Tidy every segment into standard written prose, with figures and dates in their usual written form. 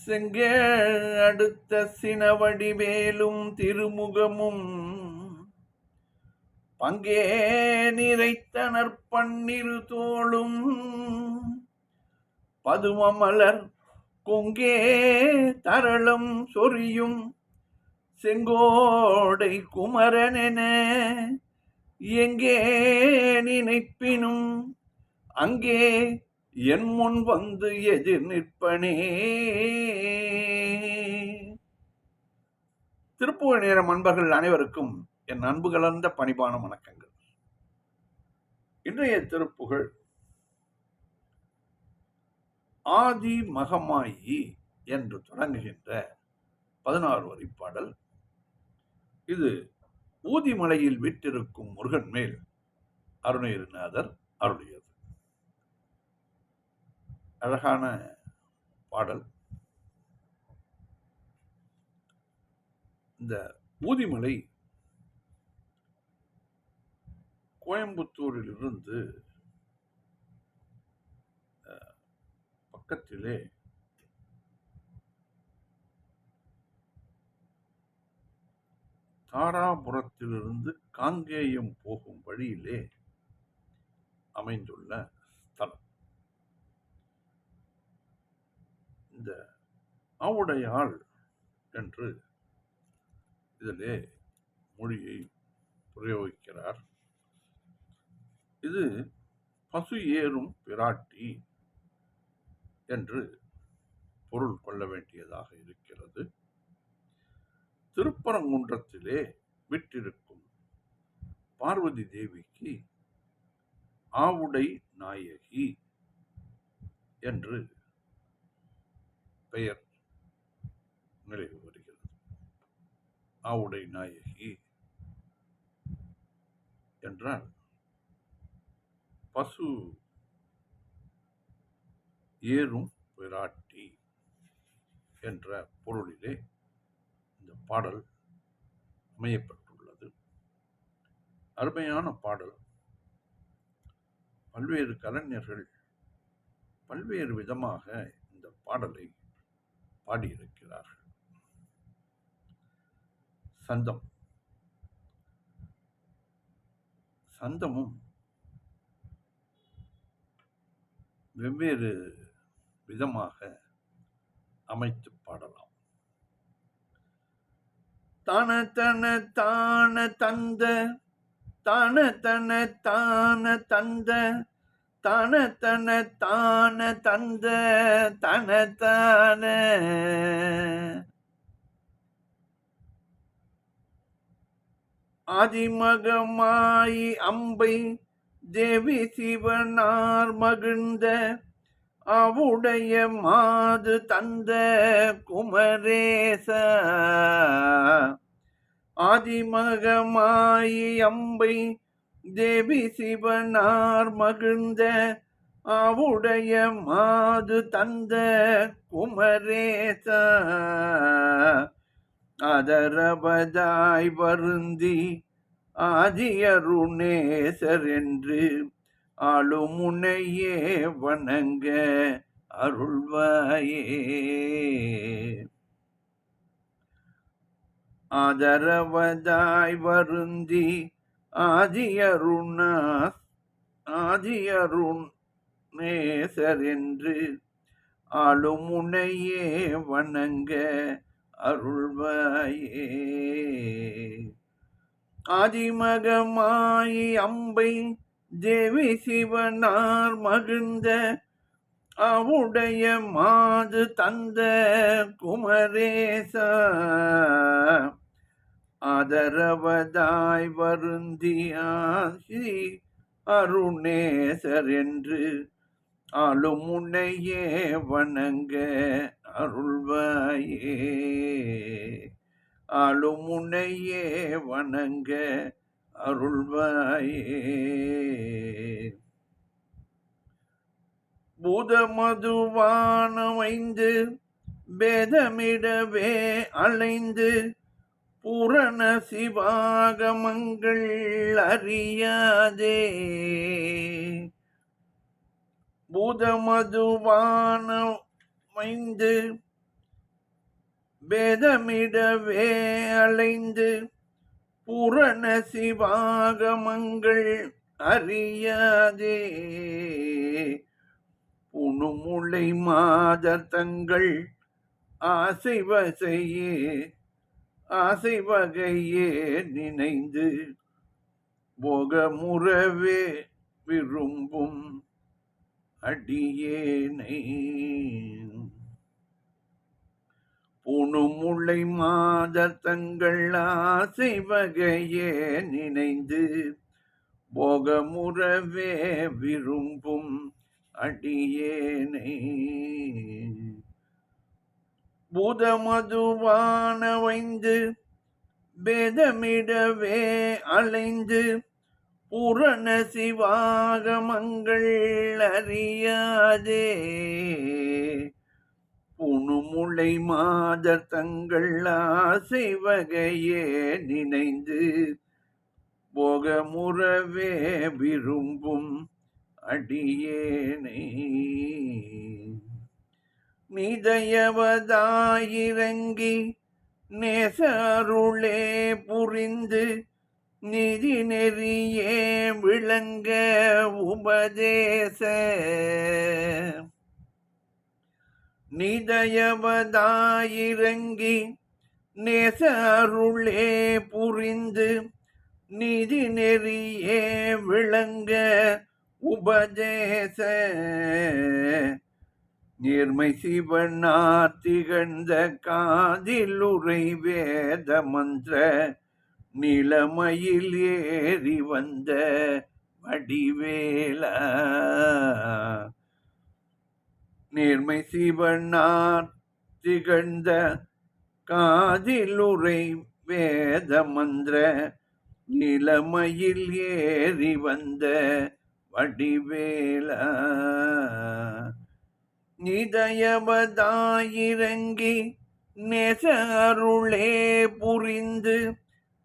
செங்கேழ் அடுத்த சினவடிவேலும் திருமுகமும் பங்கே நிறைத்தனர் பன்னிரு தோளும் பதுமமலர் கொங்கே தரளம் சொரியும் செங்கோடை குமரனென எங்கே நினைப்பினும் அங்கே என் முன் வந்து எதிர் நிற்பனே. திருப்புகழ் நேரம் அன்பர்கள் அனைவருக்கும் என் அன்பு கலந்த பணிவான வணக்கங்கள். இன்றைய திருப்புகழ் ஆதி மகமாயி என்று தொடங்குகின்ற 16 வரி பாடல். இது ஊதிமலையில் விட்டிருக்கும் முருகன் மேல் அருணகிரிநாதர் அருளியது. அழகான பாடல். இந்த ஊதிமலை கோயம்புத்தூரில் இருந்து பக்கத்திலே தாராபுரத்திலிருந்து காங்கேயம் போகும் வழியிலே அமைந்துள்ள ஸ்தலம். இந்த ஆவுடையாள் என்று இதிலே மொழியை பிரயோகிக்கிறார். இது பசு ஏறும் பிராட்டி என்று பொருள் கொள்ள வேண்டியதாக இருக்கிறது. திருப்பரங்குன்றத்திலே விட்டிருக்கும் பார்வதி தேவிக்கு ஆவுடை நாயகி என்று பெயர் நிலவி வருகிறது. ஆவுடை நாயகி என்றால் பசு ஏறும் பிராட்டி என்ற பொருளிலே இந்த பாடல் அமையப்பட்டுள்ளது. அருமையான பாடல். பல்வேறு கலைஞர்கள் பல்வேறு விதமாக இந்த பாடலை பாடியிருக்கிறார்கள். சந்தமும் வெவ்வேறு விதமாக அமைத்து பாடலாம். தான தன தான தந்த தான தன தான தந்த தான தன தான தந்த தன தான ஆதிமகமாயி அம்பை தேவி சிவனார் மகிழ்ந்த அவுடைய மாது தந்த குமரேச. ஆதிமகமாயி அம்பை தேவி சிவனார் மகிழ்ந்த அவுடைய மாது தந்த குமரேச. அதரவதாய் வருந்தி ஆதியருணேசர் என்று ஆளுமுனையே வணங்க அருள்வாயே. ஆதரவதாய் வருந்தி ஆதியருணேசர் என்று ஆளுமுனையே வணங்க அருள்வாயே. ஆதிமகமாயி அம்பை தேவி சிவனார் மகிழ்ந்த அவுடைய மாது தந்த குமரேச. ஆதரவதாய் வருந்தி ஆசி அருணேசர் என்று ஆளுமுனையே வணங்க அருள்வாயே. ஆளுமுனையே வணங்க அருள்வாயே. பூதமதுவானமைந்து பேதமிடவே அலைந்து பூரண சிவாகமங்கள் அறியாதே. பூதமதுவானமைந்து பேதமிடவே அலைந்து புரண சிவாகமங்கள் அறியாதே புணுமுளை மாதர் தங்கள் ஆசை வகையே நினைந்து போகமுறவே விரும்பும் அடியேனை புணுமுளை மாதர் தங்கள் ஆசை வகையே நினைந்து போகமுறவே விரும்பும் அடியேனை பூதமதுவான வைந்து பேதமிடவே அலைந்து புரண சிவாகமங்கள் அறியாதே புணுமுளை மாதர் தங்கள் ஆசை வகையே நினைந்து போகமுறவே விரும்பும் அடியேனை நிதயவதாயிரங்கி நேச அருளே புரிந்து நிதி நெறியே விளங்க உபதேச நிதயவதாயிரங்கி நேச அருளே புரிந்து நிதி நெறியே விளங்க உபதேச நேர்மை சிவனார் திகழ்ந்த காதிலுரை வேத மந்திர நிலமையில் ஏறி வந்த வடிவேலா நேர்மை சிவனார் திகழ்ந்த காதிலுரை வேத மந்திர நிலமையில் ஏறி வந்த வடிவேலா நிதயவதாயிரங்கி நேச அருளே புரிந்து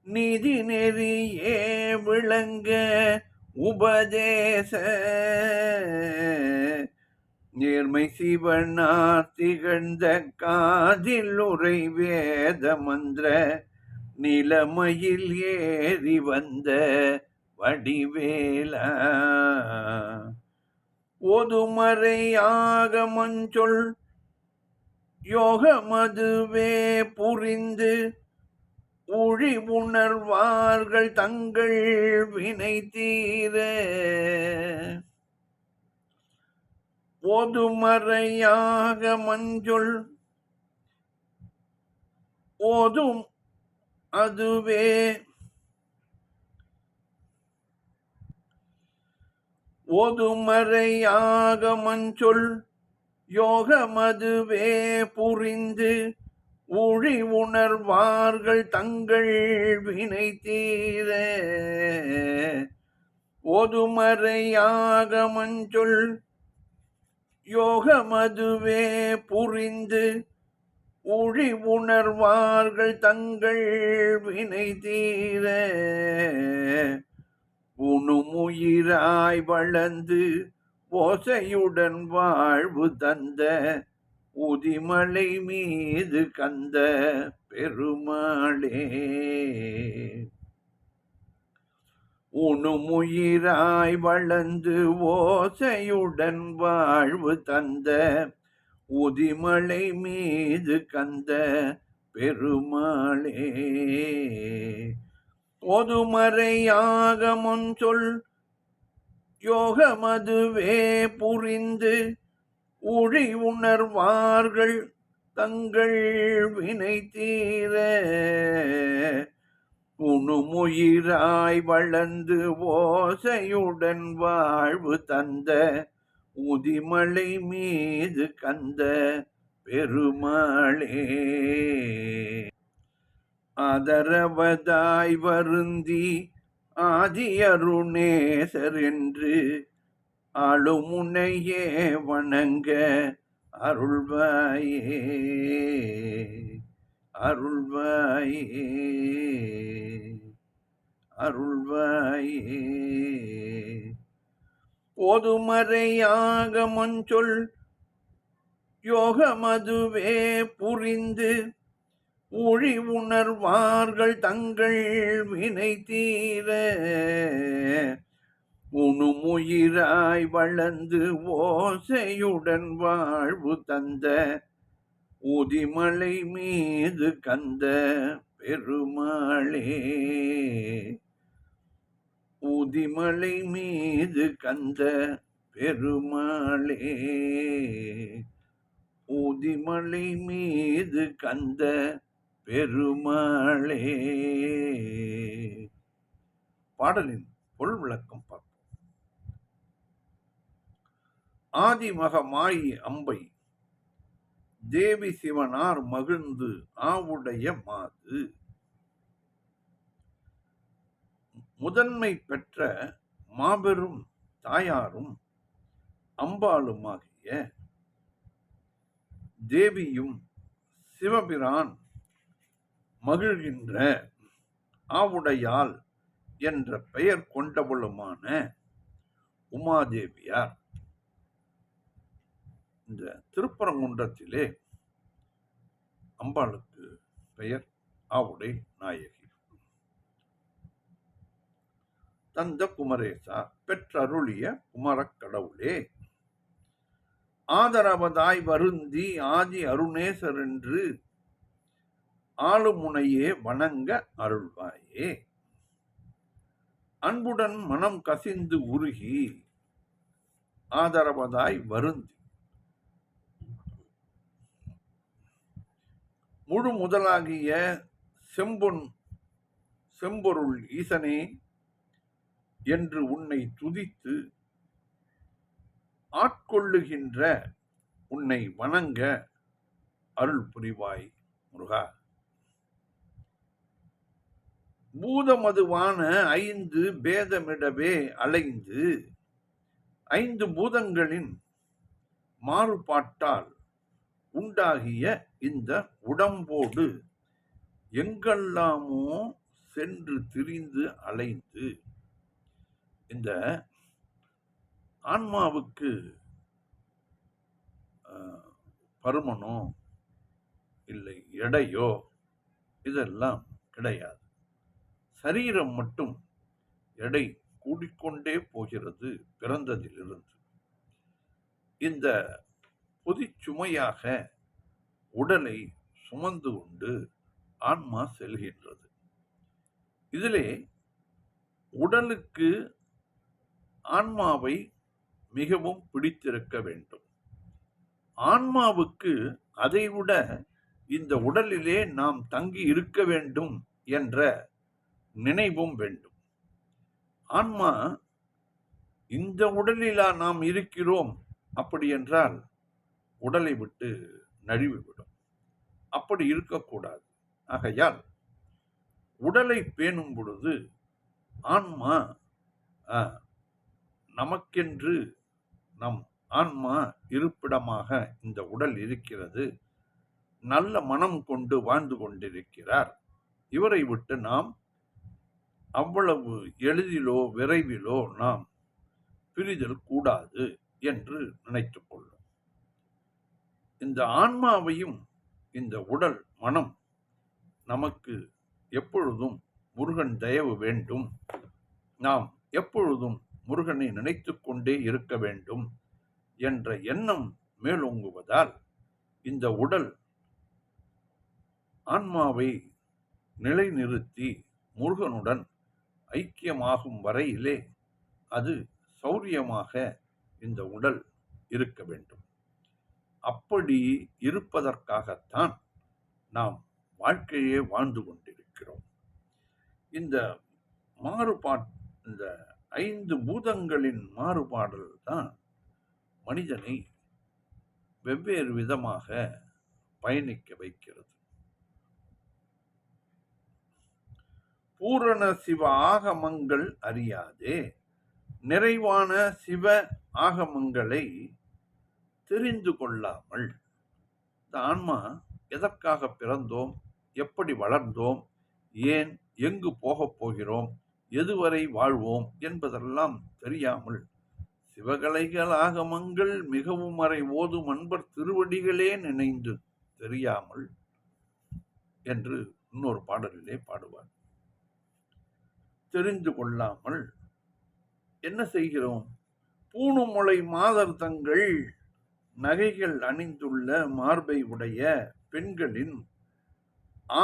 நிதி நெறியே விளங்க உபதேச நேர்மை சிவனார் திகழ்ந்த காதில் உரை வேத மந்திர நிலமையில் ஏறி வந்த வடிவேலா ஓதுமறையாக மஞ்சொல் யோகமதுவே புரிந்து ஊழி உணர்வார்கள் தங்கள் வினை தீர ஓதுமறையாக மஞ்சொல் ஓதும் அதுவே ஓதுமறையாக மஞ்சொல் யோகமதுவே புரிந்து ஊழி உணர்வார்கள் தங்கள் வினை தீர ஓதுமறையாக மஞ்சொல் யோகமதுவே புரிந்து ஊழி உணர்வார்கள் தங்கள் வினை தீர உணுமுயிராய் வளர்ந்து ஓசையுடன் வாழ்வு தந்த உதிமலை மீது கந்த பெருமாளே உணுமுயிராய் வளர்ந்து ஓசையுடன் வாழ்வு தந்த உதிமலை மீது கந்த பெருமாளே ஓதுமறையாக மொஞ்சொல் யோகமதுவே புரிந்து ஊழி உணர்வார்கள் தங்கள் வினை தீர உணுமுயிராய் வளர்ந்து ஓசையுடன் வாழ்வு தந்த உதிமலை மீது கந்த பெருமாளே ஆதரவதாய் வருந்தி ஆதி அருணேசர் என்று ஆளுமுனையே வணங்க அருள்வாயே அருள்வாயே அருள்வாயே ஓதுமறையாக மஞ்சொல் யோகமதுவே புரிந்து ஒழி உணர்வார்கள் தங்கள் வினை தீர உணுமுயிராய் வளர்ந்து ஓசையுடன் வாழ்வு தந்த உதிமலை மீது கந்த பெருமாளே. உதிமலை மீது கந்த பெருமாளே. உதிமலை மீது கந்த பெருமாளே. பாடலின் பொருள் விளக்கம் பார்ப்போம். ஆதிமகமாயி அம்பை தேவி சிவனார் மகிழ்ந்து ஆவுடைய மாது முதன்மை பெற்ற மாபெரும் தாயாரும் அம்பாளுமாகிய தேவியும் சிவபிரான் மகிழ்கின்ற ஆவுடையாள் என்ற பெயர் கொண்டவளுமான உமாதேவியார் இந்த திருப்பரங்குன்றத்திலே அம்பாளுக்கு பெயர் ஆவுடை நாயகி. தந்த குமரேசா பெற்றருளிய குமரக் கடவுளே, ஆதரவதாய் வருந்தி ஆதி அருணேசர் என்று ஆளுமுனையே வணங்க அருள்வாயே. அன்புடன் மனம் கசிந்து உருகி ஆதரவதாய் வருந்தி முழு முதலாகிய செம்பொருள் ஈசனே என்று உன்னை துதித்து ஆட்கொள்ளுகின்ற உன்னை வணங்க அருள் புரிவாய் முருகா. பூதமதுவான 5 பேதமிடவே அலைந்து 5 பூதங்களின் மாறுபாட்டால் உண்டாகிய இந்த உடம்போடு எங்கெல்லாமோ சென்று திரிந்து அலைந்து இந்த ஆன்மாவுக்கு பருமனோ இல்லை எடையோ இதெல்லாம் கிடையாது. சரீரம் மட்டும் எடை கூடிக்கொண்டே போகிறது பிறந்ததிலிருந்து. இந்த பொதிச்சுமையாக உடலை சுமந்து கொண்டு ஆன்மா செல்கின்றது. இதிலே உடலுக்கு ஆன்மாவை மிகவும் பிடித்திருக்க வேண்டும். ஆன்மாவுக்கு அதைவிட இந்த உடலிலே நாம் தங்கி இருக்க வேண்டும் என்ற நினைவும் வேண்டும். ஆன்மா இந்த உடலிலா நாம் இருக்கிறோம் அப்படி என்றால் உடலை விட்டு நழுவிவிடும். அப்படி இருக்கக்கூடாது. ஆகையால் உடலை பேணும் பொழுது ஆன்மா நமக்கென்று நம் ஆன்மா இருப்பிடமாக இந்த உடல் இருக்கிறது, நல்ல மனம் கொண்டு வாழ்ந்து கொண்டிருக்கிறார், இவரை விட்டு நாம் அவ்வளவு எளிதிலோ விரைவிலோ நாம் பிரிதல் கூடாது என்று நினைத்துக் கொள்ளும். இந்த ஆன்மாவையும் இந்த உடல் மனம் நமக்கு எப்பொழுதும் முருகன் தயவு வேண்டும், நாம் எப்பொழுதும் முருகனை நினைத்து கொண்டே இருக்க வேண்டும் என்ற எண்ணம் மேலோங்குவதால் இந்த உடல் ஆன்மாவை நிலைநிறுத்தி முருகனுடன் ஐக்கியமாகும் வரையிலே அது சௌரியமாக இந்த உடல் இருக்க வேண்டும். அப்படி இருப்பதற்காகத்தான் நாம் வாழ்க்கையே வாழ்ந்து கொண்டிருக்கிறோம். இந்த இந்த 5 பூதங்களின் மாறுபாடல் தான் மனிதனை வெவ்வேறு விதமாக பயணிக்க வைக்கிறது. பூரண சிவ ஆகமங்கள் அறியாதே நிறைவான சிவ ஆகமங்களை தெரிந்து கொள்ளாமல் இந்த ஆன்மா எதற்காக பிறந்தோம், எப்படி வளர்ந்தோம், ஏன் எங்கு போகப் போகிறோம், எதுவரை வாழ்வோம் என்பதெல்லாம் தெரியாமல் சிவகலைகள் ஆகமங்கள் மிகவும் அறை ஓதும் அன்பர் திருவடிகளே நினைந்து தெரியாமல் என்று இன்னொரு பாடலிலே பாடுவார். தெரிந்து கொள்ளாமல் என்ன செய்கிறோம்? பூணுமுளை மாதர் தங்கள் நகைகள் அணிந்துள்ள மார்பை உடைய பெண்களின்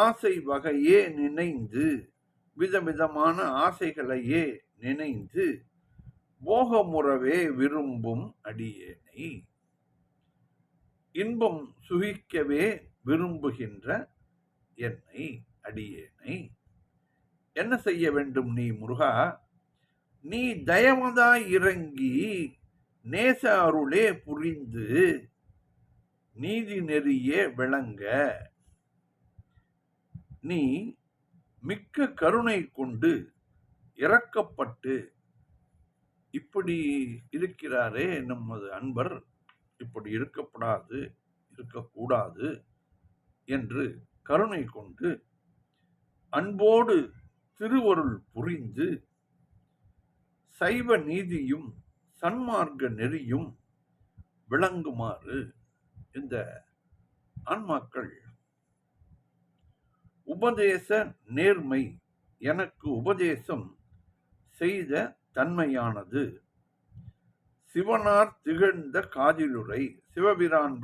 ஆசை வகையே நினைந்து, விதவிதமான ஆசைகளையே நினைந்து, போகமுறவே விரும்பும் அடியேனை, இன்பம் சுகிக்கவே விரும்புகின்ற என்னை, அடியேனை என்ன செய்ய வேண்டும்? நீ முருகா, நீ தயவதாய் இறங்கி நேச அருளே புரிந்து நீதி நெறியே விளங்க, நீ மிக்க கருணை கொண்டு இறக்கப்பட்டு, இப்படி இருக்கிறாரே நமது அன்பர், இப்படி இருக்கக்கூடாது என்று கருணை கொண்டு அன்போடு திருவருள் புரிந்து சைவ நீதியும் சன்மார்க்க நெறியும் விளங்குமாறு இந்த ஆன்மாக்கள் உபதேச நேர்மை எனக்கு உபதேசம் செய்த தன்மையானது சிவனார் திகழ்ந்த காதிலுரை சிவபிரான்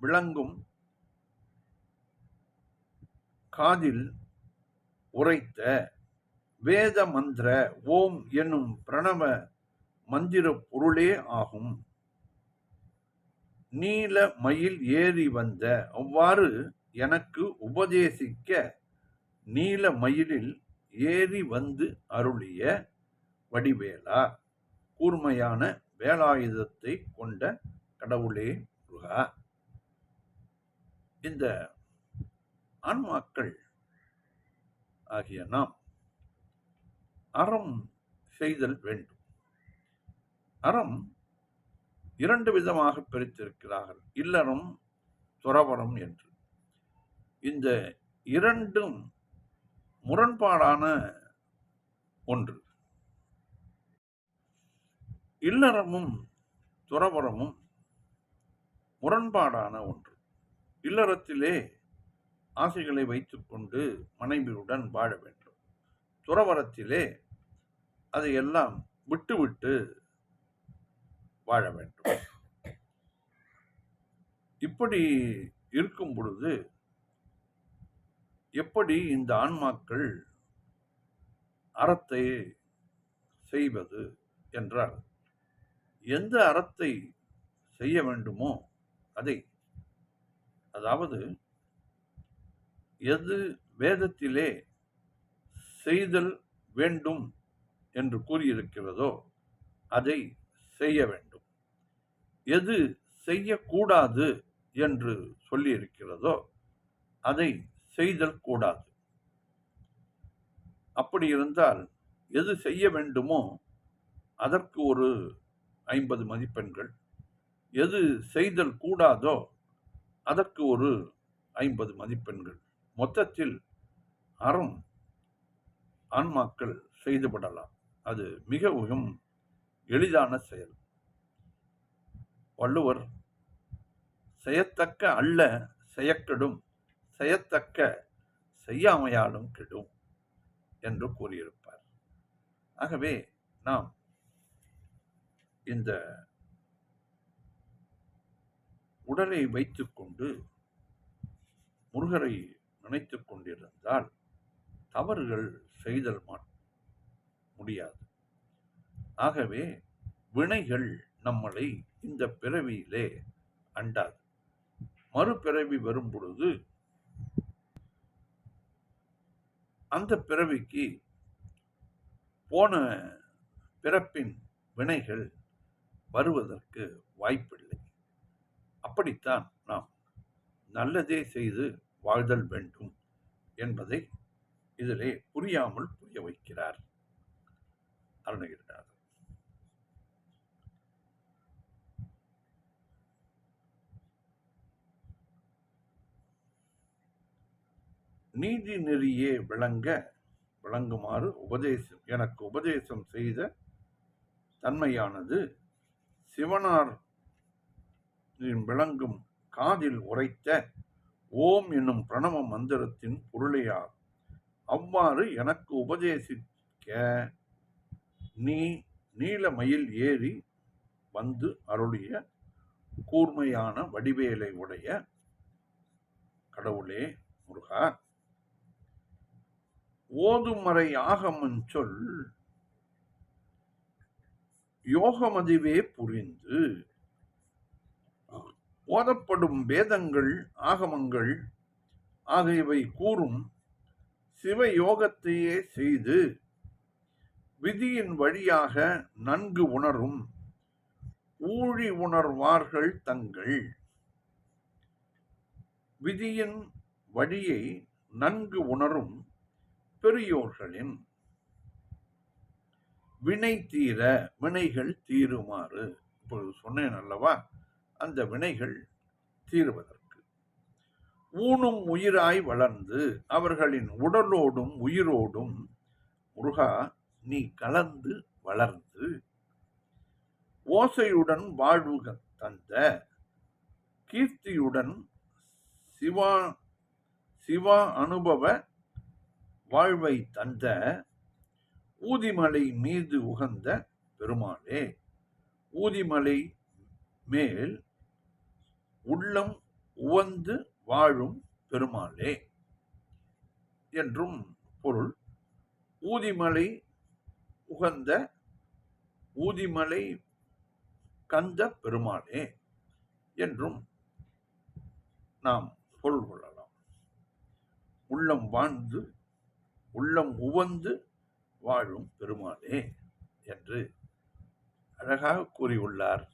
விளங்கும் காதில் உரைத்த வேத மந்திர ஓம் எனும் பிரணவ மந்திர பொருளே ஆகும். நீல மயில் ஏறி வந்த அவ்வாறு எனக்கு உபதேசிக்க நீல மயிலில் ஏறி வந்து அருளிய வடிவேலா, கூர்மையான வேலாயுதத்தை கொண்ட கடவுளே முருகா. இந்த ஆன்மாக்கள் ஆகிய நாம் அறம் செய்தல் வேண்டும். அறம் இரண்டு விதமாக பிரித்திருக்கிறார்கள், இல்லறம் துறவறம் என்று. இந்த இரண்டும் முரண்பாடான ஒன்று. இல்லறமும் துறவரமும் முரண்பாடான ஒன்று. இல்லறத்திலே ஆசைகளை வைத்துக் கொண்டு மனைவியுடன் வாழ வேண்டும். துறவரத்திலே அதையெல்லாம் விட்டுவிட்டு வாழ வேண்டும். இப்படி இருக்கும் பொழுது எப்படி இந்த ஆன்மாக்கள் அறத்தை செய்வது என்றால், எந்த அறத்தை செய்ய வேண்டுமோ அதை, அதாவது எது வேதத்திலே செய்தல் வேண்டும் என்று கூறியிருக்கிறதோ அதை செய்ய வேண்டும். எது செய்யக்கூடாது என்று சொல்லியிருக்கிறதோ அதை செய்தல் கூடாது. அப்படி இருந்தால் எது செய்ய வேண்டுமோ அதற்கு ஒரு 50 மதிப்பெண்கள், எது செய்தல் கூடாதோ அதற்கு ஒரு 50 மதிப்பெண்கள். மொத்தத்தில் அறம் ஆன்மாக்கள் செய்துவிடலாம். அது மிகவும் எளிதான செயல். வள்ளுவர் செய்யத்தக்க அல்ல செய்யக்கெடும், செய்யத்தக்க செய்யாமையாலும் கெடும் என்று கூறியிருப்பார். ஆகவே நாம் இந்த உடலை வைத்துக் கொண்டு முருகரை நினைத்துக் கொண்டிருந்தால் தவறுகள் செய்தல் முடியாது. ஆகவே வினைகள் நம்மளை இந்த பிறவியிலே அண்டாது. மறுபிறவி வரும் பொழுது அந்த பிறவிக்கு போன பிறப்பின் வினைகள் வருவதற்கு வாய்ப்பில்லை. அப்படித்தான் நாம் நல்லதே செய்து வாழ்தல் வேண்டும் என்பதை இதிலே புரியாமல் புரிய வைக்கிறார் அருணகிரிநாதர். நீதி நெறியே விளங்குமாறு எனக்கு உபதேசம் செய்த தன்மையானது சிவனார் விளங்கும் காதில் உரைத்த ஓம் என்னும் பிரணவ மந்திரத்தின் பொருளையாகும். அவ்வாறு எனக்கு உபதேசிக்க நீ நீலமயில் ஏறி வந்து அருளிய கூர்மையான வடிவேலை உடைய கடவுளே முருகா, ஓதுமறை ஆகமன் சொல் யோகமதிவே புரிந்து ஓதப்படும் வேதங்கள் ஆகமங்கள் ஆகியவை கூறும் சிவயோகத்தையே செய்து விதியின் வழியாக நன்கு உணரும் ஊழி உணர்வார்கள் தங்கள். விதியின் வழியை நன்கு உணரும் பெரியோர்களின் வினை தீர, வினைகள் தீருமாறு, இப்பொழுது சொன்னேன் அல்லவா, அந்த வினைகள் தீருவதற்கு ஊனும் உயிராய் வளர்ந்து அவர்களின் உடலோடும் உயிரோடும் முருகா நீ கலந்து வளர்ந்து ஓசையுடன் வாழ்வு தந்த கீர்த்தியுடன் சிவா அனுபவ வாழ்வை தந்த ஊதிமலை மீது உகந்த பெருமாளே, ஊதிமலை மேல் உள்ளம் உவந்து வாழும் பெருமாளே என்றும் பொருள். ஊதிமலை உகந்த ஊதிமலை கந்த பெருமாளே என்றும் நாம் பொருள் கொள்ளலாம். உள்ளம் வாழ்ந்து உள்ளம் உவந்து வாழும் பெருமாளே என்று அழகாக கூறியுள்ளார்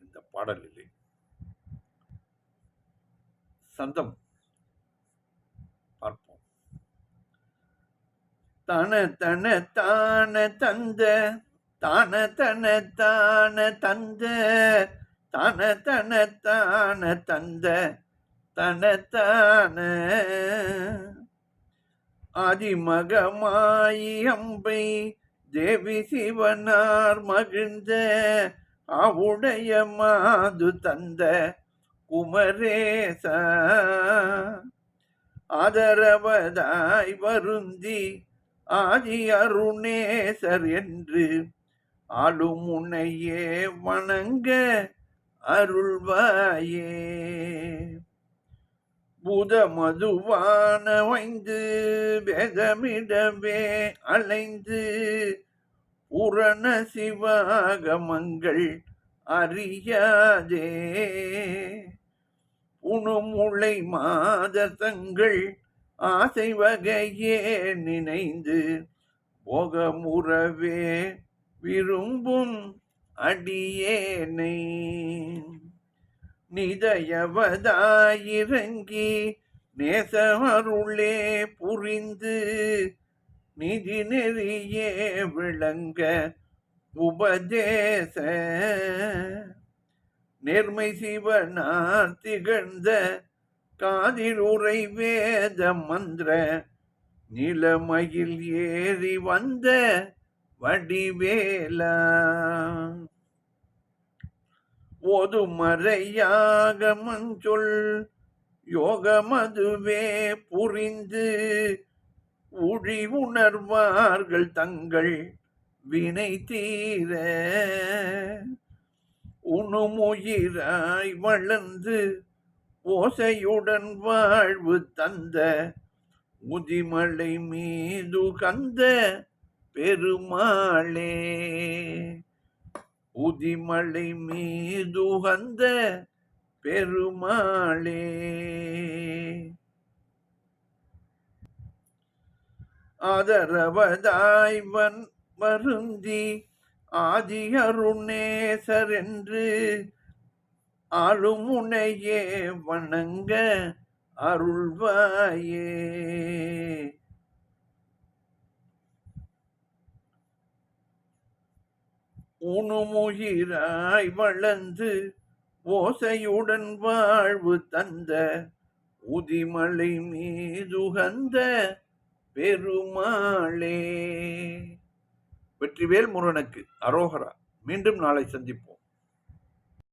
இந்த பாடலிலே. சந்தம் பார்ப்போம். தன தன தான தந்த தான தன தான தந்த தன தன தான தந்த தன தான ஆதிமகமாயி அம்பை தேவி சிவனார் மகிழ்ந்த அவுடைய மாது தந்த குமரேச ஆதரவதாய் வருந்தி ஆதி அருணேசர் என்று ஆளும் உன்னையே வணங்க அருள்வாயே. பூத மதுவான வைந்து வேதமிடவே அலைந்து பூரண சிவாகமங்கள் அறியாதே உணுமுளை மாதங்கள் ஆசை வகையே நினைந்து போகமுறவே விரும்பும் அடியேனை நிதயவதாயிரங்கி நேசமருளே புரிந்து நிதி நெறியே விளங்க உபதேச நேர்மை சிவனார் திகழ்ந்த காதில் உரை வேத மந்திர நிலமயில் ஏறி வந்த வடிவேலா ஓதுமறையாக மஞ்சொல் யோகமதுவே புரிந்து ஊழி உணர்வார்கள் தங்கள் வினை தீர உணுமுயிராய் வளர்ந்து ஓசையுடன் வாழ்வு தந்த உதிமலை மீது கந்த பெருமாளே உதிமலை மீது கந்த பெருமாளே ஆதரவதாய் வருந்தி ஆதி அருணேசர் என்று ஆளுமுனையே வணங்க அருள்வாயே. உணுமுயிராய் வளர்ந்து ஓசையுடன் வாழ்வு தந்த உதிமலை மீதுகந்த பெருமாளே. வெற்றிவேல் முருகனுக்கு அரோகரா. மீண்டும் நாளை சந்திப்போம்.